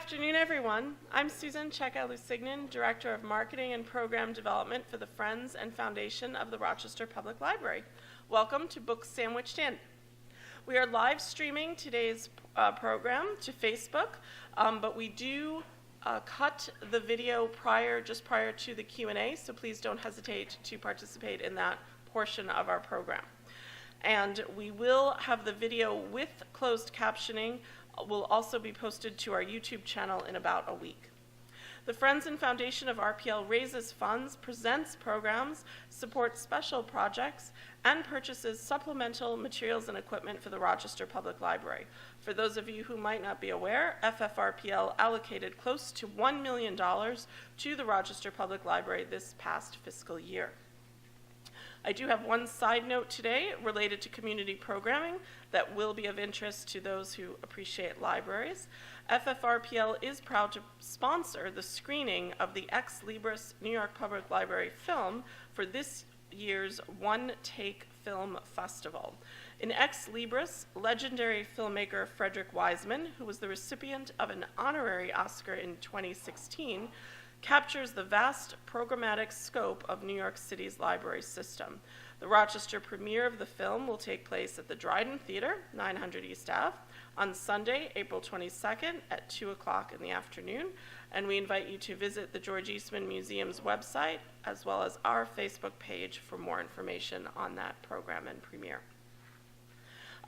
afternoon, everyone. I'm Susan Cheka-Lusignan, Director of Marketing and Program Development for the Friends and Foundation of the Rochester Public Library. Welcome to Books Sandwiched In. We are live streaming today's program to Facebook, but we do cut the video just prior to the Q&A, so please don't hesitate to participate in that portion of our program. And we will have the video with closed captioning will also be posted to our YouTube channel in about a week. The Friends and Foundation of RPL raises funds, presents programs, supports special projects, and purchases supplemental materials and equipment for the Rochester Public Library. For those of you who might not be aware, FFRPL allocated close to $1 million to the Rochester Public Library this past fiscal year. I do have one side note today related to community programming that will be of interest to those who appreciate libraries. FFRPL is proud to sponsor the screening of the Ex Libris New York Public Library film for this year's One Take Film Festival. In Ex Libris, legendary filmmaker Frederick Wiseman, who was the recipient of an honorary Oscar in 2016, captures the vast programmatic scope of New York City's library system. The Rochester premiere of the film will take place at the Dryden Theater, 900 East Ave, on Sunday, April 22nd at 2 o'clock in the afternoon, and we invite you to visit the George Eastman Museum's website as well as our Facebook page for more information on that program and premiere.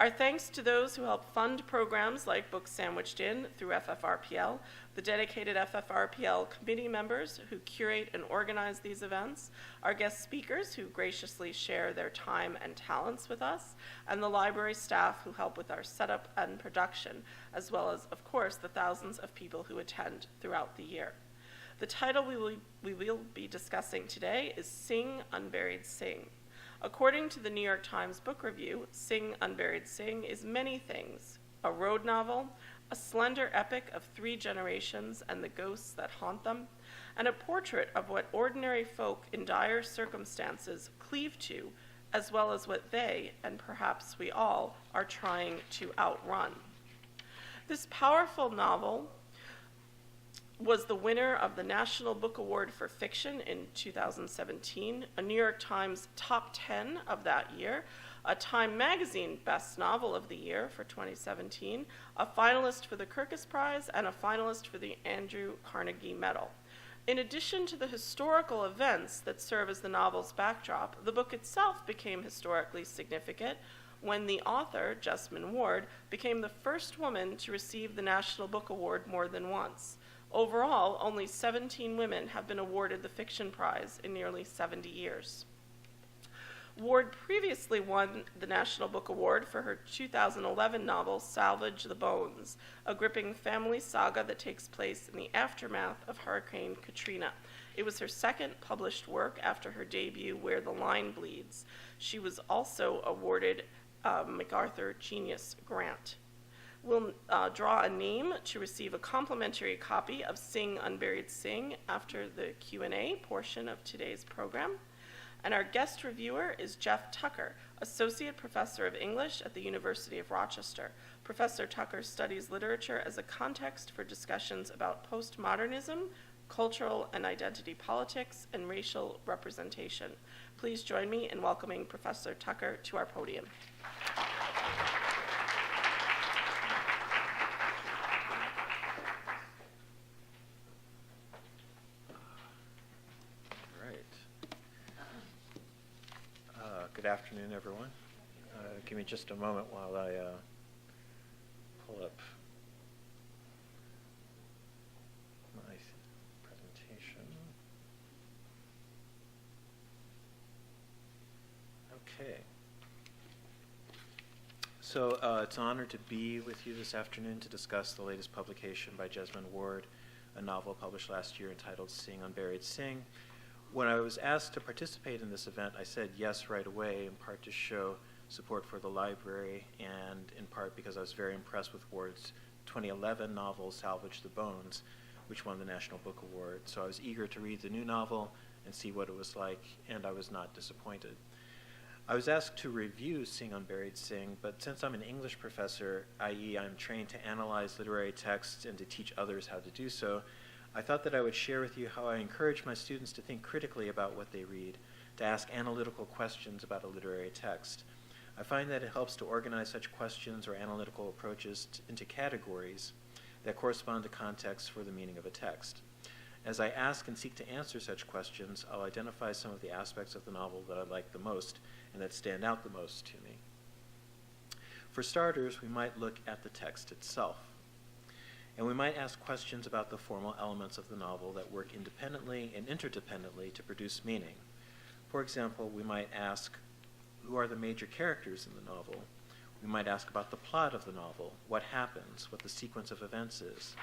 Our thanks to those who help fund programs like Books Sandwiched In through FFRPL, the dedicated FFRPL committee members who curate and organize these events, our guest speakers who graciously share their time and talents with us, and the library staff who help with our setup and production, as well as, of course, the thousands of people who attend throughout the year. The title we will be discussing today is Sing, Unburied, Sing. According to the New York Times Book Review, Sing, Unburied, Sing is many things: a road novel, a slender epic of 3 generations and the ghosts that haunt them, and a portrait of what ordinary folk in dire circumstances cleave to, as well as what they, and perhaps we all, are trying to outrun. This powerful novel was the winner of the National Book Award for Fiction in 2017, a New York Times top 10 of that year, a Time Magazine Best Novel of the Year for 2017, a finalist for the Kirkus Prize, and a finalist for the Andrew Carnegie Medal. In addition to the historical events that serve as the novel's backdrop, the book itself became historically significant when the author, Jasmine Ward, became the first woman to receive the National Book Award more than once. Overall, only 17 women have been awarded the Fiction Prize in nearly 70 years. Ward previously won the National Book Award for her 2011 novel, Salvage the Bones, a gripping family saga that takes place in the aftermath of Hurricane Katrina. It was her second published work after her debut, Where the Line Bleeds. She was also awarded a MacArthur Genius Grant. We'll draw a name to receive a complimentary copy of Sing, Unburied, Sing after the Q&A portion of today's program. And our guest reviewer is Jeff Tucker, Associate Professor of English at the University of Rochester. Professor Tucker studies literature as a context for discussions about postmodernism, cultural and identity politics, and racial representation. Please join me in welcoming Professor Tucker to our podium. Good afternoon, everyone. Give me just a moment while I pull up my presentation. Okay. So it's an honor to be with you this afternoon to discuss the latest publication by Jasmine Ward, a novel published last year entitled Sing, Unburied, Sing. When I was asked to participate in this event, I said yes right away, in part to show support for the library and in part because I was very impressed with Ward's 2011 novel, Salvage the Bones, which won the National Book Award. So I was eager to read the new novel and see what it was like, and I was not disappointed. I was asked to review Sing Unburied Sing, but since I'm an English professor, i.e. I'm trained to analyze literary texts and to teach others how to do so, I thought that I would share with you how I encourage my students to think critically about what they read, to ask analytical questions about a literary text. I find that it helps to organize such questions or analytical approaches into categories that correspond to context for the meaning of a text. As I ask and seek to answer such questions, I'll identify some of the aspects of the novel that I like the most and that stand out the most to me. For starters, we might look at the text itself, and we might ask questions about the formal elements of the novel that work independently and interdependently to produce meaning. For example, we might ask, who are the major characters in the novel? We might ask about the plot of the novel, what happens, what the sequence of events is.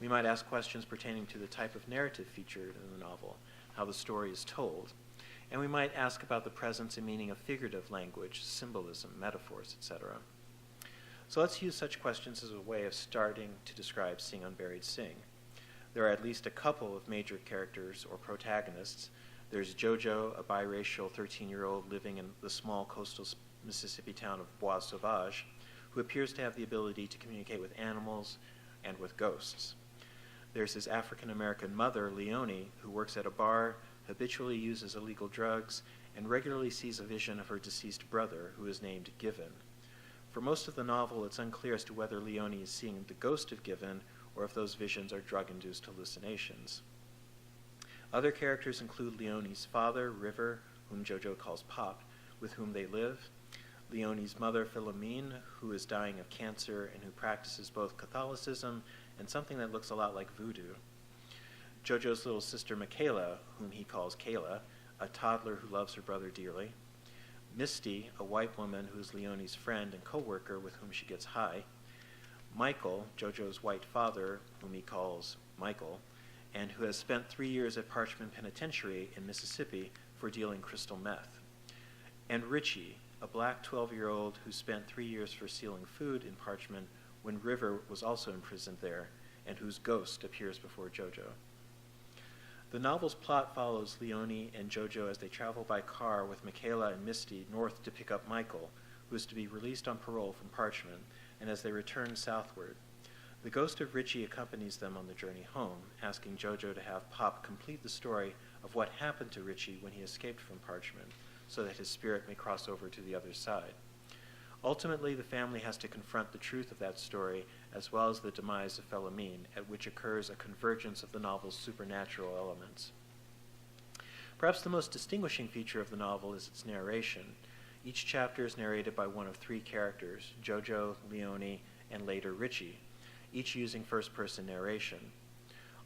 We might ask questions pertaining to the type of narrative featured in the novel, how the story is told. And we might ask about the presence and meaning of figurative language, symbolism, metaphors, etc. So let's use such questions as a way of starting to describe Sing Unburied Sing. There are at least a couple of major characters or protagonists. There's Jojo, a biracial 13-year-old living in the small coastal Mississippi town of Bois Sauvage, who appears to have the ability to communicate with animals and with ghosts. There's his African-American mother, Leonie, who works at a bar, habitually uses illegal drugs, and regularly sees a vision of her deceased brother, who is named Given. For most of the novel, it's unclear as to whether Leonie is seeing the ghost of Given or if those visions are drug-induced hallucinations. Other characters include Leonie's father, River, whom Jojo calls Pop, with whom they live, Leonie's mother, Philomene, who is dying of cancer and who practices both Catholicism and something that looks a lot like voodoo, Jojo's little sister, Michaela, whom he calls Kayla, a toddler who loves her brother dearly, Misty, a white woman who is Leonie's friend and co-worker with whom she gets high, Michael, Jojo's white father, whom he calls Michael, and who has spent 3 years at Parchman Penitentiary in Mississippi for dealing crystal meth, and Richie, a black 12-year-old who spent 3 years for stealing food in Parchman when River was also imprisoned there, and whose ghost appears before Jojo. The novel's plot follows Leonie and Jojo as they travel by car with Michaela and Misty north to pick up Michael, who is to be released on parole from Parchman, and as they return southward. The ghost of Richie accompanies them on the journey home, asking Jojo to have Pop complete the story of what happened to Richie when he escaped from Parchman, so that his spirit may cross over to the other side. Ultimately, the family has to confront the truth of that story, as well as the demise of Philomene, at which occurs a convergence of the novel's supernatural elements. Perhaps the most distinguishing feature of the novel is its narration. Each chapter is narrated by one of 3 characters, Jojo, Leonie, and later Richie, each using first-person narration.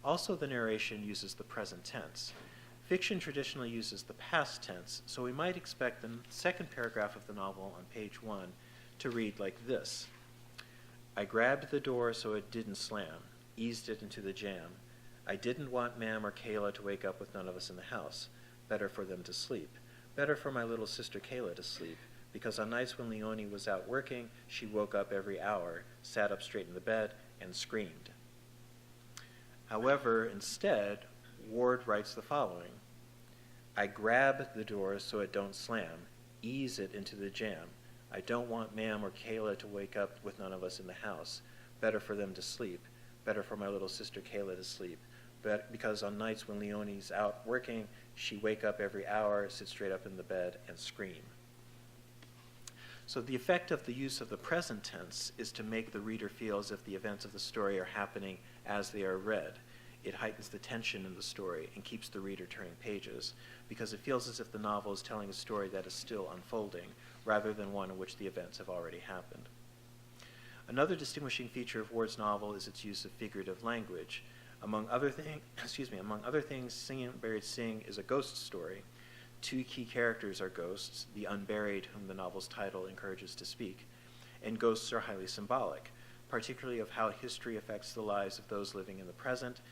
Also, the narration uses the present tense. Fiction traditionally uses the past tense, so we might expect the second paragraph of the novel on page 1 to read like this. I grabbed the door so it didn't slam, eased it into the jam. I didn't want Ma'am or Kayla to wake up with none of us in the house. Better for them to sleep. Better for my little sister Kayla to sleep, because on nights when Leonie was out working, she woke up every hour, sat up straight in the bed, and screamed. However, instead, Ward writes the following. I grab the door so it don't slam, ease it into the jam. I don't want Ma'am or Kayla to wake up with none of us in the house. Better for them to sleep. Better for my little sister Kayla to sleep. But because on nights when Leonie's out working, she wake up every hour, sit straight up in the bed, and scream. So the effect of the use of the present tense is to make the reader feel as if the events of the story are happening as they are read. It heightens the tension in the story and keeps the reader turning pages, because it feels as if the novel is telling a story that is still unfolding, rather than one in which the events have already happened. Another distinguishing feature of Ward's novel is its use of figurative language. Among other things, Sing Unburied Sing is a ghost story. 2 key characters are ghosts, the Unburied, whom the novel's title encourages to speak, and ghosts are highly symbolic, particularly of how history affects the lives of those living in the present.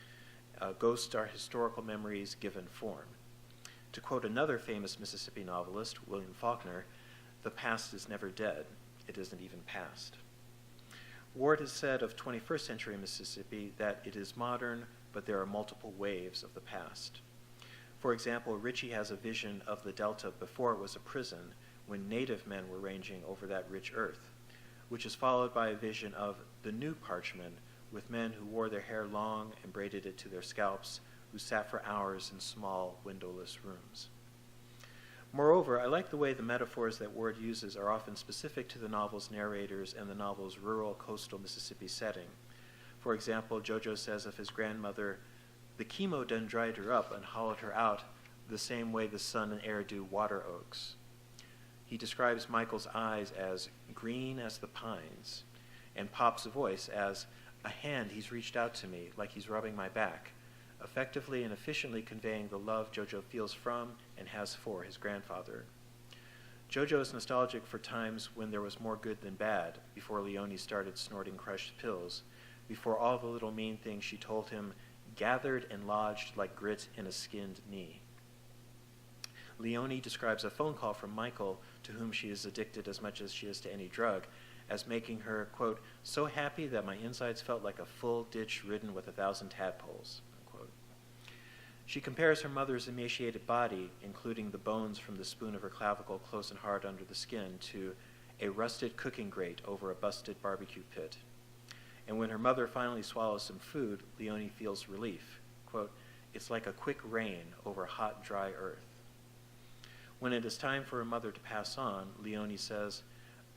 Ghosts are historical memories given form. To quote another famous Mississippi novelist, William Faulkner, the past is never dead, it isn't even past. Ward has said of 21st century Mississippi that it is modern, but there are multiple waves of the past. For example, Richie has a vision of the Delta before it was a prison, when native men were ranging over that rich earth, which is followed by a vision of the new parchman, with men who wore their hair long and braided it to their scalps, who sat for hours in small, windowless rooms. Moreover, I like the way the metaphors that Ward uses are often specific to the novel's narrators and the novel's rural coastal Mississippi setting. For example, Jojo says of his grandmother, "The chemo done dried her up and hollowed her out the same way the sun and air do water oaks." He describes Michael's eyes as green as the pines, and Pop's voice as a hand he's reached out to me like he's rubbing my back, effectively and efficiently conveying the love Jojo feels from and has for his grandfather. Jojo is nostalgic for times when there was more good than bad, before Leonie started snorting crushed pills, before all the little mean things she told him gathered and lodged like grit in a skinned knee. Leonie describes a phone call from Michael, to whom she is addicted as much as she is to any drug, as making her, quote, "so happy that my insides felt like a full ditch ridden with 1,000 tadpoles," unquote. She compares her mother's emaciated body, including the bones from the spoon of her clavicle close and hard under the skin, to a rusted cooking grate over a busted barbecue pit. And when her mother finally swallows some food, Leonie feels relief. Quote, "It's like a quick rain over hot, dry earth." When it is time for her mother to pass on, Leonie says,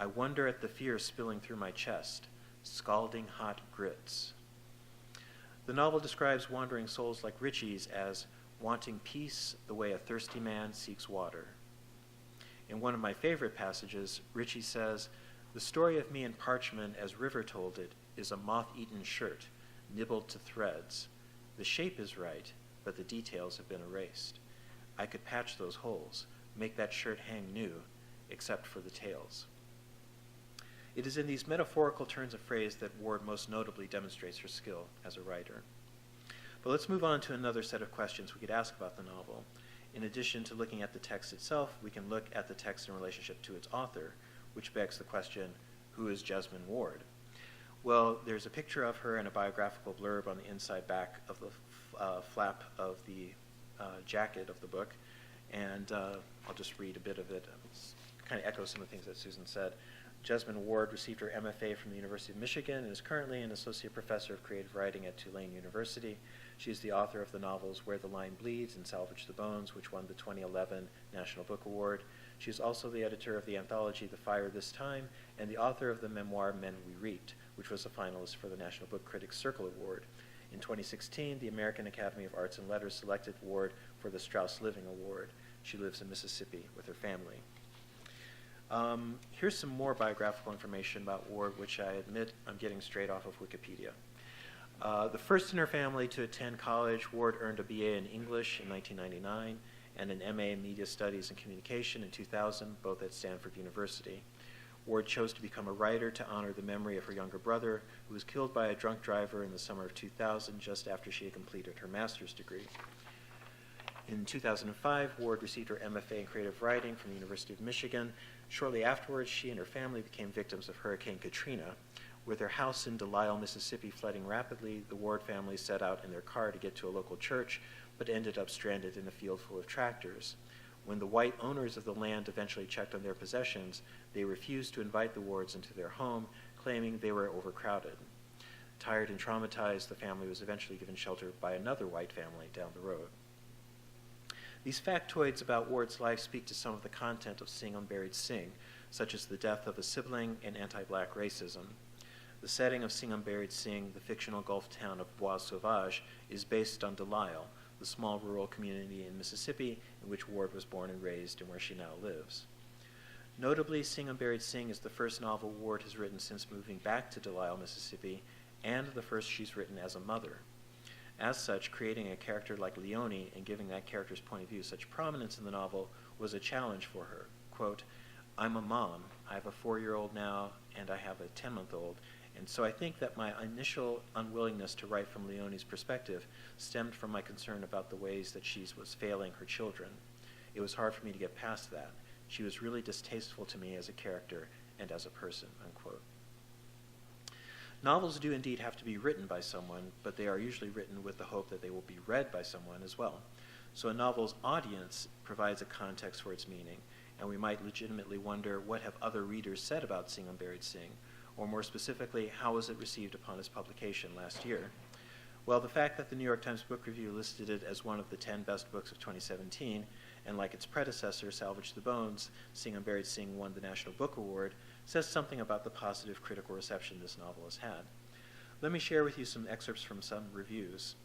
"I wonder at the fear spilling through my chest, scalding hot grits." The novel describes wandering souls like Richie's as wanting peace the way a thirsty man seeks water. In one of my favorite passages, Richie says, "The story of me and Parchman, as River told it, is a moth-eaten shirt, nibbled to threads. The shape is right, but the details have been erased. I could patch those holes, make that shirt hang new, except for the tails." It is in these metaphorical turns of phrase that Ward most notably demonstrates her skill as a writer. But let's move on to another set of questions we could ask about the novel. In addition to looking at the text itself, we can look at the text in relationship to its author, which begs the question, who is Jasmine Ward? Well, there's a picture of her and a biographical blurb on the inside back of the flap of the jacket of the book, and I'll just read a bit of it. It's kind of echoes some of the things that Susan said. Jasmine Ward received her MFA from the University of Michigan and is currently an associate professor of creative writing at Tulane University. She is the author of the novels Where the Line Bleeds and Salvage the Bones, which won the 2011 National Book Award. She is also the editor of the anthology The Fire This Time and the author of the memoir Men We Reaped, which was a finalist for the National Book Critics Circle Award. In 2016, the American Academy of Arts and Letters selected Ward for the Strauss Living Award. She lives in Mississippi with her family. Here's some more biographical information about Ward, which I admit I'm getting straight off of Wikipedia. The first in her family to attend college, Ward earned a BA in English in 1999 and an MA in Media Studies and Communication in 2000, both at Stanford University. Ward chose to become a writer to honor the memory of her younger brother, who was killed by a drunk driver in the summer of 2000, just after she had completed her master's degree. In 2005, Ward received her MFA in creative writing from the University of Michigan. Shortly afterwards, she and her family became victims of Hurricane Katrina. With their house in Delisle, Mississippi flooding rapidly, the Ward family set out in their car to get to a local church, but ended up stranded in a field full of tractors. When the white owners of the land eventually checked on their possessions, they refused to invite the Wards into their home, claiming they were overcrowded. Tired and traumatized, the family was eventually given shelter by another white family down the road. These factoids about Ward's life speak to some of the content of Sing Unburied Sing, such as the death of a sibling and anti-black racism. The setting of Sing Unburied Sing, the fictional Gulf town of Bois Sauvage, is based on Delisle, the small rural community in Mississippi in which Ward was born and raised and where she now lives. Notably, Sing Unburied Sing is the first novel Ward has written since moving back to Delisle, Mississippi, and the first she's written as a mother. As such, creating a character like Leonie and giving that character's point of view such prominence in the novel was a challenge for her. Quote, "I'm a mom. I have a 4-year-old now, and I have a 10-month-old, and so I think that my initial unwillingness to write from Leonie's perspective stemmed from my concern about the ways that she was failing her children. It was hard for me to get past that. She was really distasteful to me as a character and as a person," unquote. Novels do indeed have to be written by someone, but they are usually written with the hope that they will be read by someone as well. So a novel's audience provides a context for its meaning, and we might legitimately wonder, what have other readers said about Sing Unburied Sing? Or more specifically, how was it received upon its publication last year? Well, the fact that the New York Times Book Review listed it as one of the 10 best books of 2017, and like its predecessor, Salvage the Bones, Sing Unburied Sing won the National Book Award, says something about the positive critical reception this novel has had. Let me share with you some excerpts from some reviews.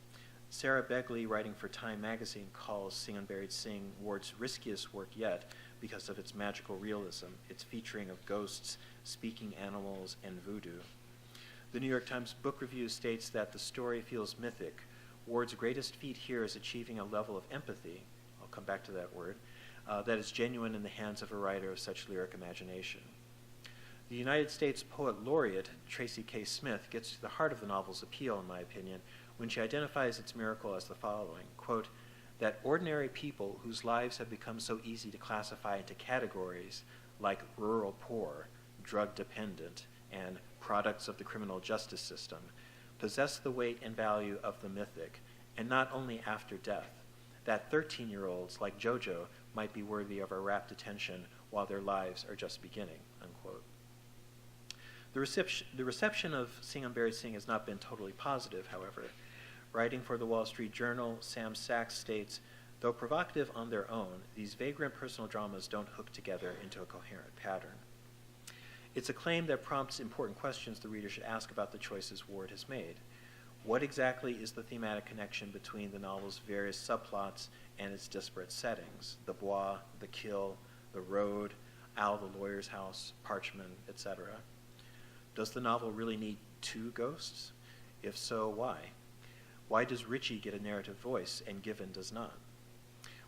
Sarah Begley, writing for Time magazine, calls Sing Unburied Sing Ward's riskiest work yet because of its magical realism, its featuring of ghosts, speaking animals, and voodoo. The New York Times Book Review states that the story feels mythic. Ward's greatest feat here is achieving a level of empathy, I'll come back to that word, that is genuine in the hands of a writer of such lyric imagination. The United States Poet Laureate, Tracy K Smith, gets to the heart of the novel's appeal, in my opinion, when she identifies its miracle as the following, quote, that ordinary people whose lives have become so easy to classify into categories like rural poor, drug dependent, and products of the criminal justice system, possess the weight and value of the mythic, and not only after death, that 13-year-olds like JoJo might be worthy of our rapt attention while their lives are just beginning, unquote. The reception of Sing Unburied Sing has not been totally positive, however. Writing for the Wall Street Journal, Sam Sachs states, though provocative on their own, these vagrant personal dramas don't hook together into a coherent pattern. It's a claim that prompts important questions the reader should ask about the choices Ward has made. What exactly is the thematic connection between the novel's various subplots and its disparate settings? The bois, the kill, the road, Al the lawyer's house, Parchman, etc. Does the novel really need two ghosts? If so, why? Why does Richie get a narrative voice and Given does not?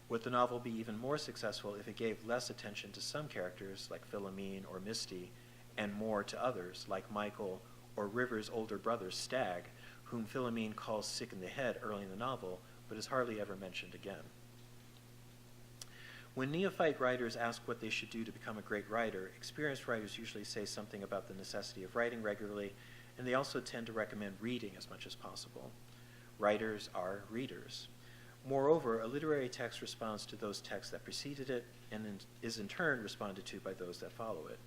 Would the novel be even more successful if it gave less attention to some characters like Philomene or Misty and more to others like Michael or River's older brother Stag, whom Philomene calls sick in the head early in the novel but is hardly ever mentioned again? When neophyte writers ask what they should do to become a great writer, experienced writers usually say something about the necessity of writing regularly, and they also tend to recommend reading as much as possible. Writers are readers. Moreover, a literary text responds to those texts that preceded it and is in turn responded to by those that follow it.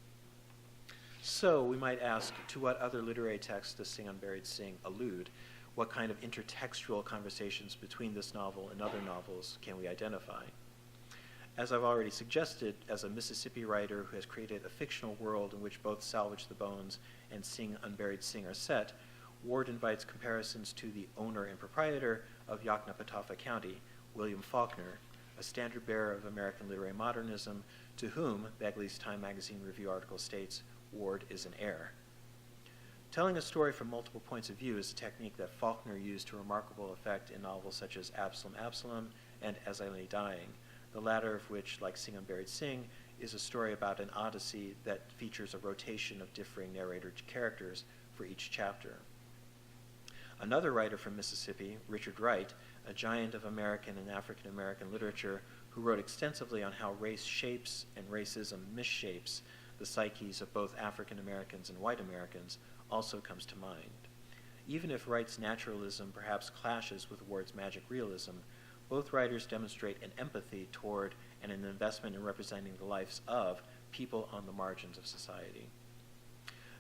So we might ask, to what other literary texts does Sing Unburied Sing allude? What kind of intertextual conversations between this novel and other novels can we identify? As I've already suggested, as a Mississippi writer who has created a fictional world in which both Salvage the Bones and Sing Unburied Sing are set, Ward invites comparisons to the owner and proprietor of Yoknapatawpha County, William Faulkner, a standard-bearer of American literary modernism, to whom, Begley's Time magazine review article states, Ward is an heir. Telling a story from multiple points of view is a technique that Faulkner used to remarkable effect in novels such as Absalom, Absalom, and As I Lay Dying, the latter of which, like Sing Unburied Sing, is a story about an odyssey that features a rotation of differing narrator characters for each chapter. Another writer from Mississippi, Richard Wright, a giant of American and African American literature who wrote extensively on how race shapes and racism misshapes the psyches of both African Americans and white Americans, also comes to mind. Even if Wright's naturalism perhaps clashes with Ward's magic realism, both writers demonstrate an empathy toward and an investment in representing the lives of people on the margins of society.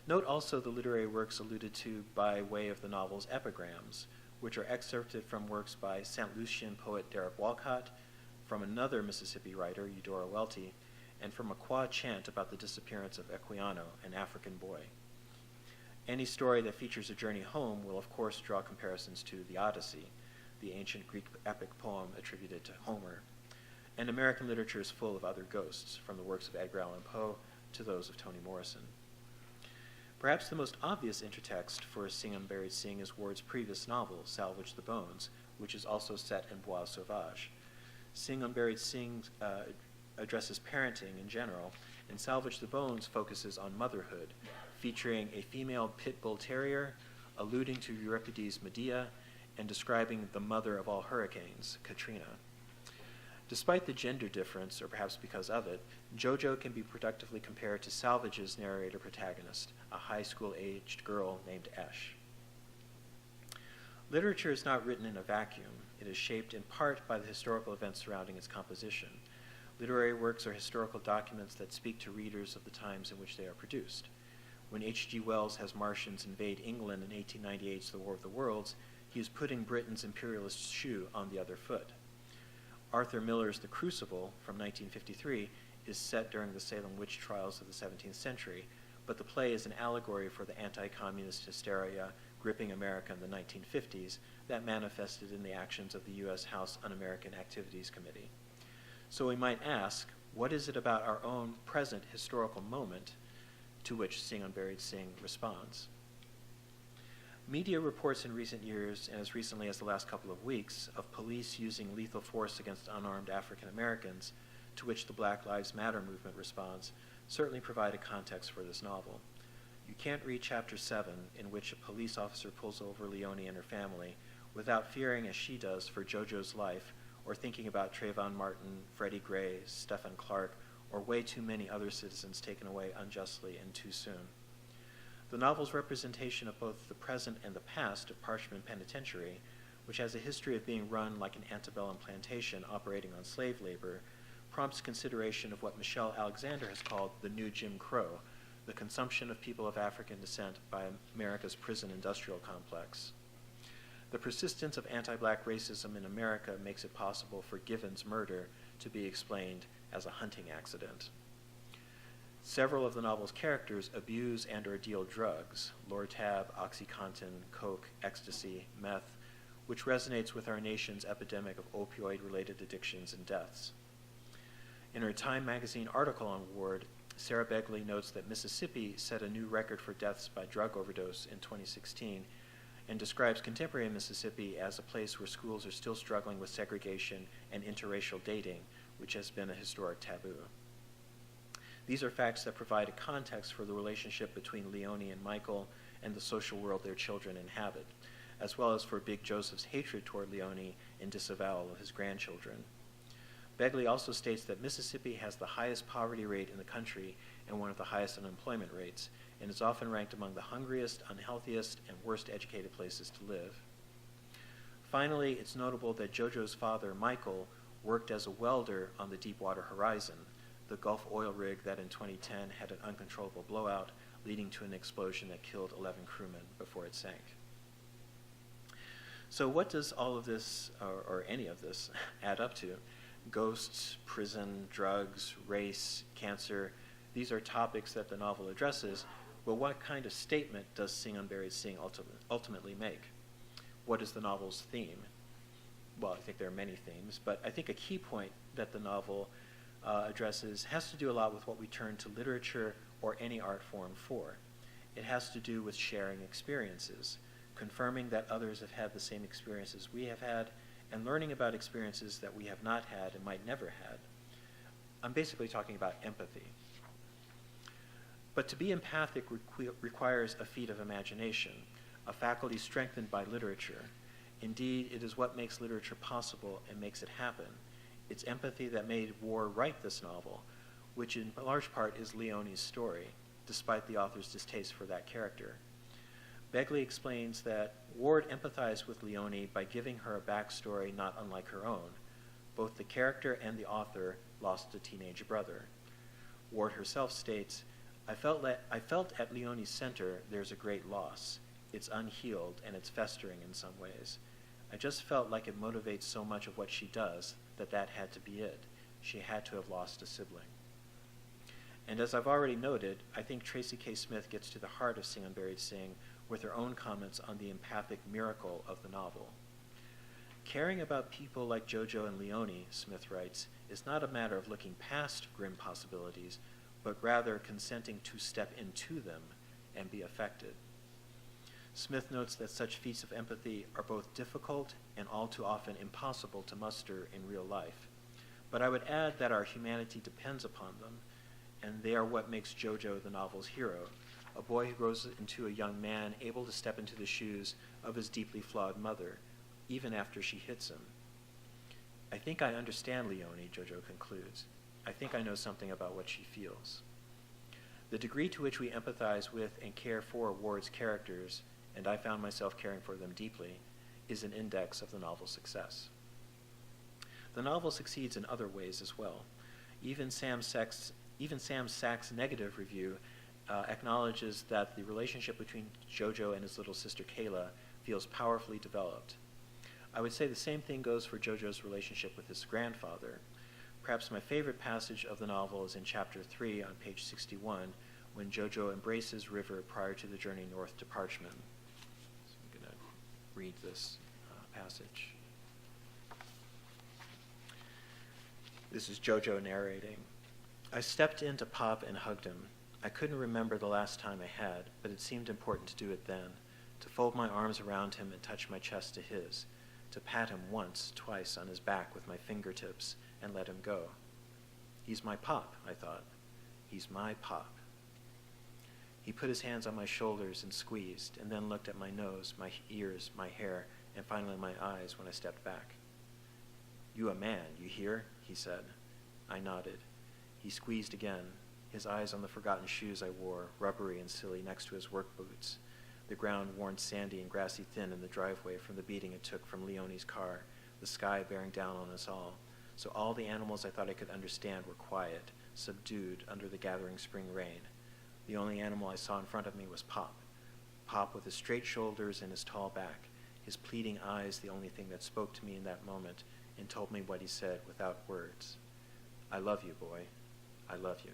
Note also the literary works alluded to by way of the novel's epigrams, which are excerpted from works by St. Lucian poet Derek Walcott, from another Mississippi writer, Eudora Welty, and from a Kwa chant about the disappearance of Equiano, an African boy. Any story that features a journey home will of course draw comparisons to the Odyssey, the ancient Greek epic poem attributed to Homer. And American literature is full of other ghosts, from the works of Edgar Allan Poe to those of Toni Morrison. Perhaps the most obvious intertext for Sing Unburied Sing is Ward's previous novel, Salvage the Bones, which is also set in Bois Sauvage. Sing Unburied Sing addresses parenting in general, and Salvage the Bones focuses on motherhood, featuring a female pit bull terrier, alluding to Euripides' Medea, and describing the mother of all hurricanes, Katrina. Despite the gender difference, or perhaps because of it, JoJo can be productively compared to Salvage's narrator protagonist, a high school-aged girl named Esh. Literature is not written in a vacuum. It is shaped in part by the historical events surrounding its composition. Literary works are historical documents that speak to readers of the times in which they are produced. When H.G. Wells has Martians invade England in 1898's The War of the Worlds, he is putting Britain's imperialist shoe on the other foot. Arthur Miller's The Crucible from 1953 is set during the Salem witch trials of the 17th century, but the play is an allegory for the anti-communist hysteria gripping America in the 1950s that manifested in the actions of the U.S. House Un-American Activities Committee. So we might ask, what is it about our own present historical moment to which Sing Unburied Sing responds? Media reports in recent years, and as recently as the last couple of weeks, of police using lethal force against unarmed African Americans, to which the Black Lives Matter movement responds, certainly provide a context for this novel. You can't read Chapter 7, in which a police officer pulls over Leone and her family, without fearing, as she does, for JoJo's life, or thinking about Trayvon Martin, Freddie Gray, Stephen Clark, or way too many other citizens taken away unjustly and too soon. The novel's representation of both the present and the past of Parchman Penitentiary, which has a history of being run like an antebellum plantation operating on slave labor, prompts consideration of what Michelle Alexander has called the new Jim Crow, the consumption of people of African descent by America's prison industrial complex. The persistence of anti-black racism in America makes it possible for Given's murder to be explained as a hunting accident. Several of the novel's characters abuse and or deal drugs, Lortab, OxyContin, coke, ecstasy, meth, which resonates with our nation's epidemic of opioid-related addictions and deaths. In her Time magazine article on Ward, Sarah Begley notes that Mississippi set a new record for deaths by drug overdose in 2016 and describes contemporary Mississippi as a place where schools are still struggling with segregation and interracial dating, which has been a historic taboo. These are facts that provide a context for the relationship between Leone and Michael and the social world their children inhabit, as well as for Big Joseph's hatred toward Leone and disavowal of his grandchildren. Begley also states that Mississippi has the highest poverty rate in the country and one of the highest unemployment rates, and is often ranked among the hungriest, unhealthiest, and worst educated places to live. Finally, it's notable that JoJo's father, Michael, worked as a welder on the Deepwater Horizon, the Gulf oil rig that in 2010 had an uncontrollable blowout, leading to an explosion that killed 11 crewmen before it sank. So what does all of this, or any of this, add up to? Ghosts, prison, drugs, race, cancer, these are topics that the novel addresses, but what kind of statement does Sing Unburied Sing ultimately make? What is the novel's theme? Well, I think there are many themes, but I think a key point that the novel addresses has to do a lot with what we turn to literature or any art form for. It has to do with sharing experiences, confirming that others have had the same experiences we have had, and learning about experiences that we have not had and might never had. I'm basically talking about empathy. But to be empathic requires a feat of imagination, a faculty strengthened by literature. Indeed, it is what makes literature possible and makes it happen. It's empathy that made Ward write this novel, which in large part is Leone's story, despite the author's distaste for that character. Begley explains that Ward empathized with Leone by giving her a backstory not unlike her own. Both the character and the author lost a teenage brother. Ward herself states, I felt at Leone's center there's a great loss. It's unhealed and it's festering in some ways. I just felt like it motivates so much of what she does that had to be it. She had to have lost a sibling. And as I've already noted, I think Tracy K Smith gets to the heart of Sing Unburied Sing with her own comments on the empathic miracle of the novel. Caring about people like JoJo and Leone, Smith writes, is not a matter of looking past grim possibilities, but rather consenting to step into them and be affected. Smith notes that such feats of empathy are both difficult and all too often impossible to muster in real life. But I would add that our humanity depends upon them, and they are what makes JoJo the novel's hero, a boy who grows into a young man able to step into the shoes of his deeply flawed mother, even after she hits him. I think I understand Leone, JoJo concludes. I think I know something about what she feels. The degree to which we empathize with and care for Ward's characters, and I found myself caring for them deeply, is an index of the novel's success. The novel succeeds in other ways as well. Even Sam Sachs' negative review acknowledges that the relationship between Jojo and his little sister Kayla feels powerfully developed. I would say the same thing goes for Jojo's relationship with his grandfather. Perhaps my favorite passage of the novel is in chapter 3 on page 61, when Jojo embraces River prior to the journey north to Parchman. So I'm going to read this passage. This is Jojo narrating. I stepped in to Pop and hugged him. I couldn't remember the last time I had, but it seemed important to do it then, to fold my arms around him and touch my chest to his, to pat him once, twice on his back with my fingertips and let him go. He's my Pop, I thought. He's my Pop. He put his hands on my shoulders and squeezed, and then looked at my nose, my ears, my hair, and finally my eyes when I stepped back. You a man, you hear? He said. I nodded. He squeezed again, his eyes on the forgotten shoes I wore, rubbery and silly next to his work boots, the ground worn sandy and grassy thin in the driveway from the beating it took from Leonie's car, the sky bearing down on us all, so all the animals I thought I could understand were quiet, subdued under the gathering spring rain. The only animal I saw in front of me was Pop. Pop with his straight shoulders and his tall back, his pleading eyes the only thing that spoke to me in that moment and told me what he said without words. I love you, boy. I love you.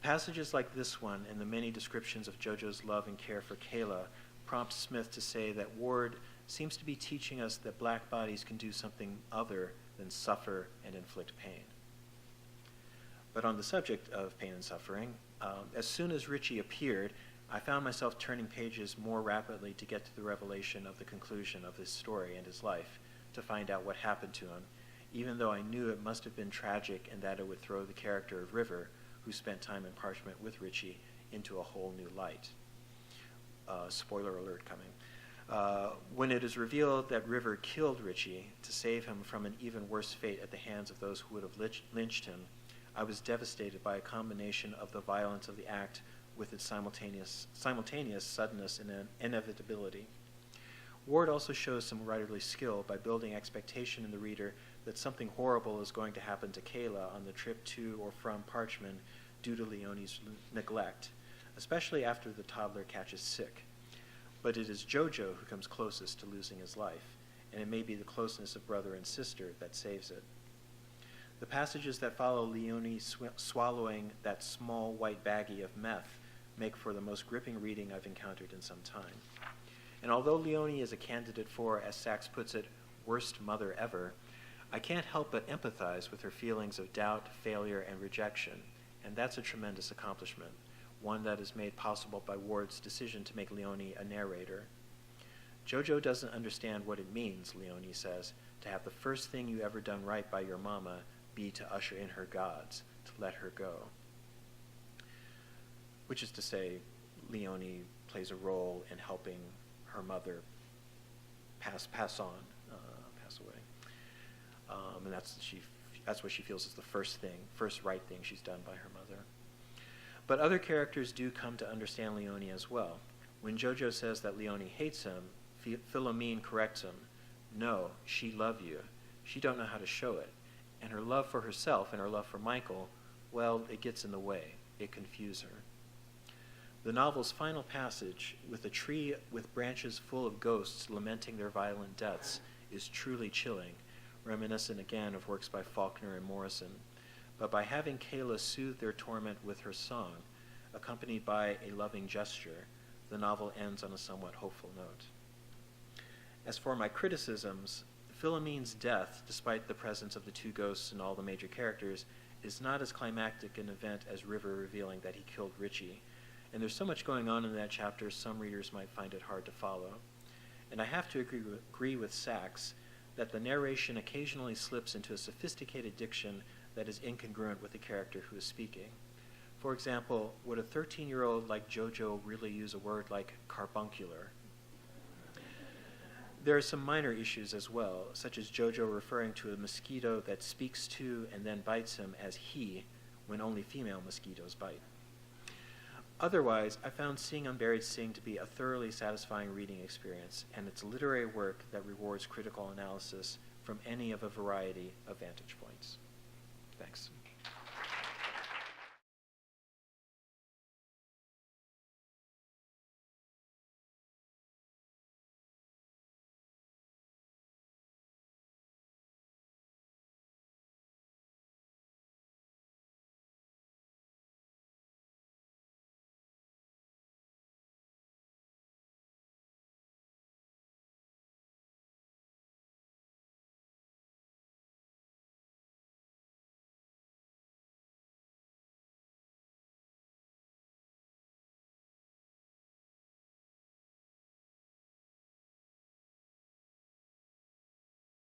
Passages like this one and the many descriptions of Jojo's love and care for Kayla prompt Smith to say that Ward seems to be teaching us that black bodies can do something other than suffer and inflict pain. But on the subject of pain and suffering, as soon as Richie appeared, I found myself turning pages more rapidly to get to the revelation of the conclusion of his story and his life, to find out what happened to him, even though I knew it must have been tragic and that it would throw the character of River, who spent time in Parchment with Richie, into a whole new light. Spoiler alert coming. When it is revealed that River killed Richie to save him from an even worse fate at the hands of those who would have lynched him, I was devastated by a combination of the violence of the act with its simultaneous suddenness and inevitability. Ward also shows some writerly skill by building expectation in the reader that something horrible is going to happen to Kayla on the trip to or from Parchman due to Leonie's neglect, especially after the toddler catches sick. But it is Jojo who comes closest to losing his life, and it may be the closeness of brother and sister that saves it. The passages that follow Leonie swallowing that small white baggie of meth make for the most gripping reading I've encountered in some time. And although Leonie is a candidate for, as Sachs puts it, worst mother ever, I can't help but empathize with her feelings of doubt, failure, and rejection, and that's a tremendous accomplishment, one that is made possible by Ward's decision to make Leonie a narrator. Jojo doesn't understand what it means, Leonie says, to have the first thing you ever done right by your mama be to usher in her gods, to let her go. Which is to say, Leonie plays a role in helping her mother pass away. And that's what she feels is the first right thing she's done by her mother. But other characters do come to understand Leonie as well. When Jojo says that Leonie hates him, Philomene corrects him. No, she love you. She don't know how to show it. And her love for herself and her love for Michael, well, it gets in the way. It confuses her. The novel's final passage, with a tree with branches full of ghosts lamenting their violent deaths, is truly chilling, reminiscent again of works by Faulkner and Morrison. But by having Kayla soothe their torment with her song, accompanied by a loving gesture, the novel ends on a somewhat hopeful note. As for my criticisms, Philomene's death, despite the presence of the two ghosts and all the major characters, is not as climactic an event as River revealing that he killed Richie. And there's so much going on in that chapter, some readers might find it hard to follow. And I have to agree with Sachs that the narration occasionally slips into a sophisticated diction that is incongruent with the character who is speaking. For example, would a 13-year-old like Jojo really use a word like carbuncular? There are some minor issues as well, such as Jojo referring to a mosquito that speaks to and then bites him as he, when only female mosquitoes bite. Otherwise, I found Seeing Unburied Sing to be a thoroughly satisfying reading experience, and it's literary work that rewards critical analysis from any of a variety of vantage points.